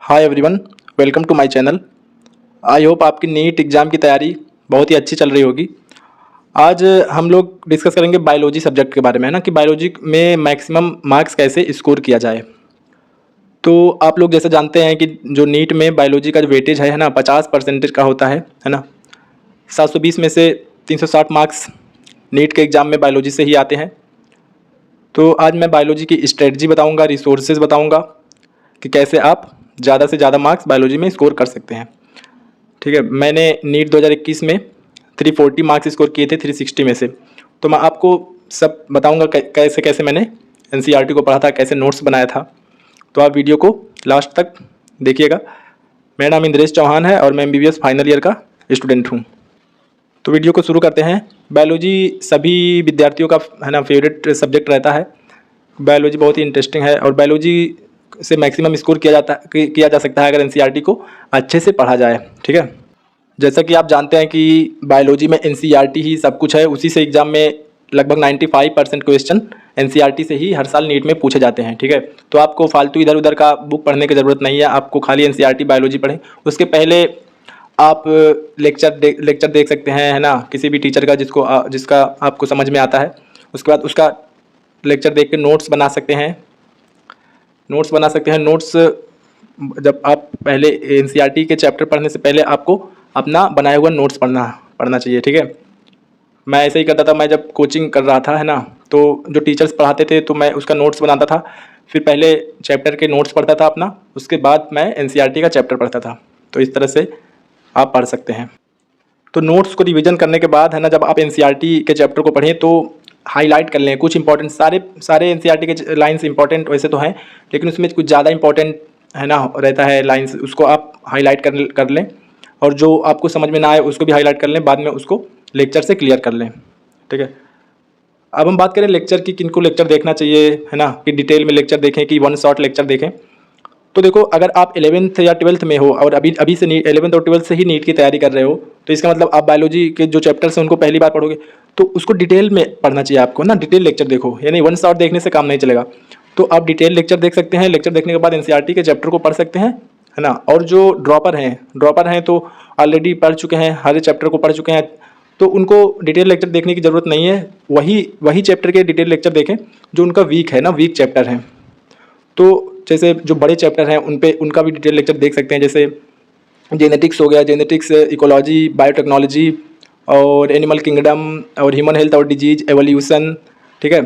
Hi everyone, welcome to my channel. I hope आपकी NEET exam की तैयारी बहुत ही अच्छी चल रही होगी। आज हम लोग डिस्कस करेंगे बायोलॉजी सब्जेक्ट के बारे में, है ना, कि बायोलॉजी में मैक्सिमम मार्क्स कैसे स्कोर किया जाए। तो आप लोग जैसे जानते हैं कि जो नीट में बायोलॉजी का जो वेटेज है ना 50% का होता है ना। 720 में से 360 मार्क्स नीट के एग्ज़ाम में बायोलॉजी से ही आते हैं। तो आज मैं बायोलॉजी की स्ट्रेटजी बताऊँगा, रिसोर्सेज बताऊँगा कि कैसे आप ज़्यादा से ज़्यादा मार्क्स बायोलॉजी में स्कोर कर सकते हैं। ठीक है, मैंने नीट 2021 में 340 मार्क्स स्कोर किए थे 360 में से। तो मैं आपको सब बताऊंगा कैसे कैसे मैंने एनसीईआरटी को पढ़ा था, कैसे नोट्स बनाया था। तो आप वीडियो को लास्ट तक देखिएगा। मेरा नाम इंद्रेश चौहान है और मैं एमबीबीएस फाइनल ईयर का स्टूडेंट हूँ। तो वीडियो को शुरू करते हैं। बायोलॉजी सभी विद्यार्थियों का है ना फेवरेट सब्जेक्ट रहता है। बायोलॉजी बहुत ही इंटरेस्टिंग है और बायोलॉजी से मैक्सिमम स्कोर किया जा सकता है अगर एनसीईआरटी को अच्छे से पढ़ा जाए। ठीक है, जैसा कि आप जानते हैं कि बायोलॉजी में एनसीईआरटी ही सब कुछ है। उसी से एग्ज़ाम में लगभग 95% क्वेश्चन एनसीईआरटी से ही हर साल नीट में पूछे जाते हैं। ठीक है, तो आपको फालतू इधर उधर का बुक पढ़ने की ज़रूरत नहीं है। आपको खाली एनसीईआरटी बायोलॉजी पढ़ें। उसके पहले आप लेक्चर देख सकते हैं, है ना, किसी भी टीचर का जिसका आपको समझ में आता है। उसके बाद उसका लेक्चर देख के नोट्स बना सकते हैं। नोट्स जब आप पहले एनसीईआरटी के चैप्टर पढ़ने से पहले आपको अपना बनाया हुआ नोट्स पढ़ना चाहिए। ठीक है, मैं ऐसे ही करता था। मैं जब कोचिंग कर रहा था, है ना, तो जो टीचर्स पढ़ाते थे तो मैं उसका नोट्स बनाता था। फिर पहले चैप्टर के नोट्स पढ़ता था अपना, उसके बाद मैं एनसीईआरटी का चैप्टर पढ़ता था। तो इस तरह से आप पढ़ सकते हैं। तो नोट्स को रिवीजन करने के बाद, है ना, जब आप एनसीईआरटी के चैप्टर को पढ़ें तो हाईलाइट कर लें कुछ इंपॉर्टेंट। सारे एनसीईआरटी के लाइंस इंपॉर्टेंट वैसे तो हैं, लेकिन उसमें कुछ ज़्यादा इंपॉर्टेंट है ना रहता है लाइंस, उसको आप हाईलाइट कर लें। और जो आपको समझ में ना आए उसको भी हाईलाइट कर लें, बाद में उसको लेक्चर से क्लियर कर लें। ठीक है, अब हम बात करें लेक्चर की, किनको लेक्चर देखना चाहिए, है ना, कि डिटेल में लेक्चर देखें कि वन शॉट लेक्चर देखें। तो देखो, अगर आप 11th या 12th में हो और अभी से 11th और 12th से ही नीट की तैयारी कर रहे हो, तो इसका मतलब आप बायोलॉजी के जो चैप्टर्स हैं उनको पहली बार पढ़ोगे, तो उसको डिटेल में पढ़ना चाहिए आपको ना। डिटेल लेक्चर देखो, यानी वन शॉट देखने से काम नहीं चलेगा। तो आप डिटेल लेक्चर देख सकते हैं। लेक्चर देखने के बाद एनसीईआरटी के चैप्टर को पढ़ सकते हैं, है ना। और जो ड्रॉपर हैं तो ऑलरेडी पढ़ चुके हैं, हर चैप्टर को पढ़ चुके हैं, तो उनको डिटेल लेक्चर देखने की ज़रूरत नहीं है। वही चैप्टर के डिटेल लेक्चर देखें जो उनका वीक चैप्टर हैं। तो जैसे जो बड़े चैप्टर हैं उनका भी डिटेल लेक्चर देख सकते हैं। जैसे जेनेटिक्स हो गया, जेनेटिक्स, इकोलॉजी, बायोटेक्नोलॉजी और एनिमल किंगडम और ह्यूमन हेल्थ और डिजीज एवोल्यूशन। ठीक है,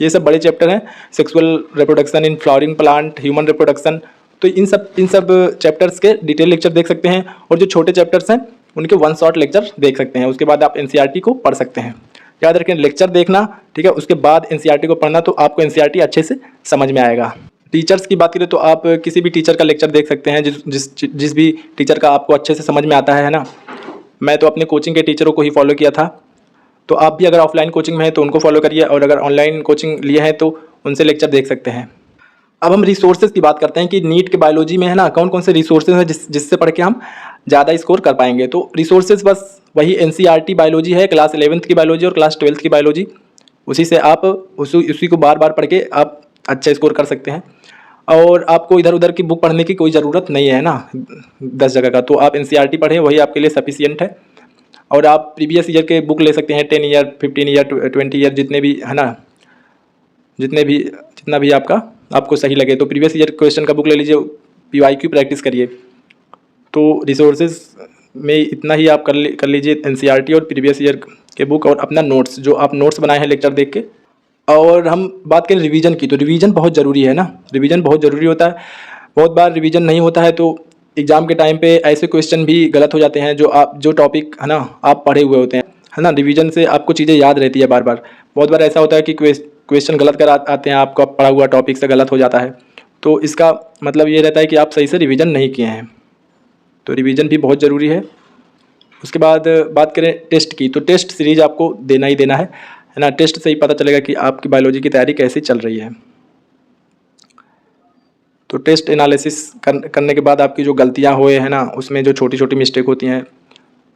ये सब बड़े चैप्टर हैं। Sexual reproduction in flowering plant, human reproduction. तो इन सब चैप्टर्स के डिटेल लेक्चर देख सकते हैं। और जो छोटे चैप्टर्स हैं उनके वन शॉट लेक्चर देख सकते हैं। उसके बाद आप एनसीईआरटी को पढ़ सकते हैं। याद रखें, लेक्चर देखना, ठीक है, उसके बाद एनसीईआरटी को पढ़ना, तो आपको एनसीईआरटी अच्छे से समझ में आएगा। टीचर्स की बात करें तो आप किसी भी टीचर का लेक्चर देख सकते हैं, जिस भी टीचर का आपको अच्छे से समझ में आता है ना। मैं तो अपने कोचिंग के टीचरों को ही फॉलो किया था। तो आप भी अगर ऑफलाइन कोचिंग में हैं तो उनको फॉलो करिए, और अगर ऑनलाइन कोचिंग लिए हैं तो उनसे लेक्चर देख सकते हैं। अब हम रिसोर्सेज की बात करते हैं कि नीट के बायोलॉजी में, है ना, कौन कौन से रिसोर्सेज हैं जिससे पढ़ के हम ज़्यादा स्कोर कर पाएंगे। तो रिसोर्सेज बस वही एनसीईआरटी बायोलॉजी है, क्लास 11th की बायोलॉजी और क्लास 12th की बायोलॉजी। उसी से आप उसी को बार बार पढ़ के आप अच्छा स्कोर कर सकते हैं। और आपको इधर उधर की बुक पढ़ने की कोई ज़रूरत नहीं है ना 10 जगह का। तो आप एनसीईआरटी पढ़ें, वही आपके लिए सफिशियंट है। और आप प्रीवियस ईयर के बुक ले सकते हैं, 10 ईयर, 15 ईयर, 20 ईयर, जितने भी, है ना, जितना भी आपको सही लगे। तो प्रीवियस ईयर क्वेश्चन का बुक ले लीजिए, पीवाईक्यू प्रैक्टिस करिए। तो रिसोर्सेज में इतना ही आप कर लीजिए, एनसीईआरटी और प्रीवियस ईयर के बुक और अपना नोट्स, जो आप नोट्स बनाए हैं लेक्चर देख के। और हम बात करें रिवीजन की, तो रिवीजन बहुत ज़रूरी है ना। रिवीजन बहुत ज़रूरी होता है। बहुत बार रिवीजन नहीं होता है तो एग्ज़ाम के टाइम पे ऐसे क्वेश्चन भी गलत हो जाते हैं जो टॉपिक, है ना, आप पढ़े हुए होते हैं, है ना। रिवीजन से आपको चीज़ें याद रहती है बार बार। बहुत बार ऐसा होता है कि क्वेश्चन गलत आते हैं, आपका पढ़ा हुआ टॉपिक से गलत हो जाता है। तो इसका मतलब ये रहता है कि आप सही से रिवीजन नहीं किए हैं। तो रिवीजन भी बहुत ज़रूरी है। उसके बाद बात करें टेस्ट की, तो टेस्ट सीरीज आपको देना ही देना है ना। टेस्ट से ही पता चलेगा कि आपकी बायोलॉजी की तैयारी कैसी चल रही है। तो टेस्ट एनालिसिस करने के बाद आपकी जो गलतियां हुए हैं ना, उसमें जो छोटी छोटी मिस्टेक होती हैं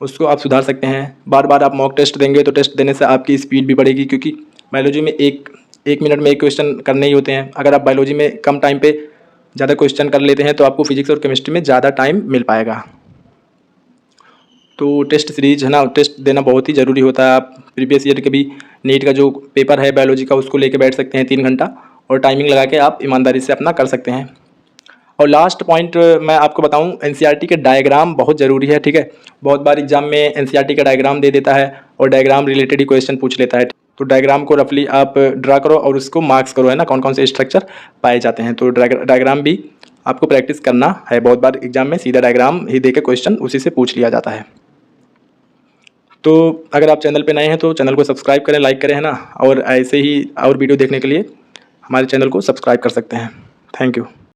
उसको आप सुधार सकते हैं। बार बार आप मॉक टेस्ट देंगे तो टेस्ट देने से आपकी स्पीड भी बढ़ेगी, क्योंकि बायोलॉजी में एक मिनट में एक क्वेश्चन करने ही होते हैं। अगर आप बायोलॉजी में कम टाइम पे ज़्यादा क्वेश्चन कर लेते हैं तो आपको फिजिक्स और केमिस्ट्री में ज़्यादा टाइम मिल पाएगा। तो टेस्ट सीरीज है ना, टेस्ट देना बहुत ही ज़रूरी होता है। आप प्रीवियस ईयर के भी नीट का जो पेपर है बायोलॉजी का उसको लेके बैठ सकते हैं 3 घंटा, और टाइमिंग लगा के आप ईमानदारी से अपना कर सकते हैं। और लास्ट पॉइंट मैं आपको बताऊं, एनसीईआरटी के डायग्राम बहुत ज़रूरी है, ठीक है। बहुत बार एग्जाम में एनसीईआरटी का डायग्राम दे देता है और डायग्राम रिलेटेड ही क्वेश्चन पूछ लेता है। तो डायग्राम को रफली आप ड्रा करो और उसको मार्क्स करो, है ना, कौन कौन से स्ट्रक्चर पाए जाते हैं। तो डायग्राम भी आपको प्रैक्टिस करना है। बहुत बार एग्जाम में सीधा डायग्राम ही दे के क्वेश्चन उसी से पूछ लिया जाता है। तो अगर आप चैनल पे नए हैं तो चैनल को सब्सक्राइब करें, लाइक करें, है ना, और ऐसे ही और वीडियो देखने के लिए हमारे चैनल को सब्सक्राइब कर सकते हैं। Thank you.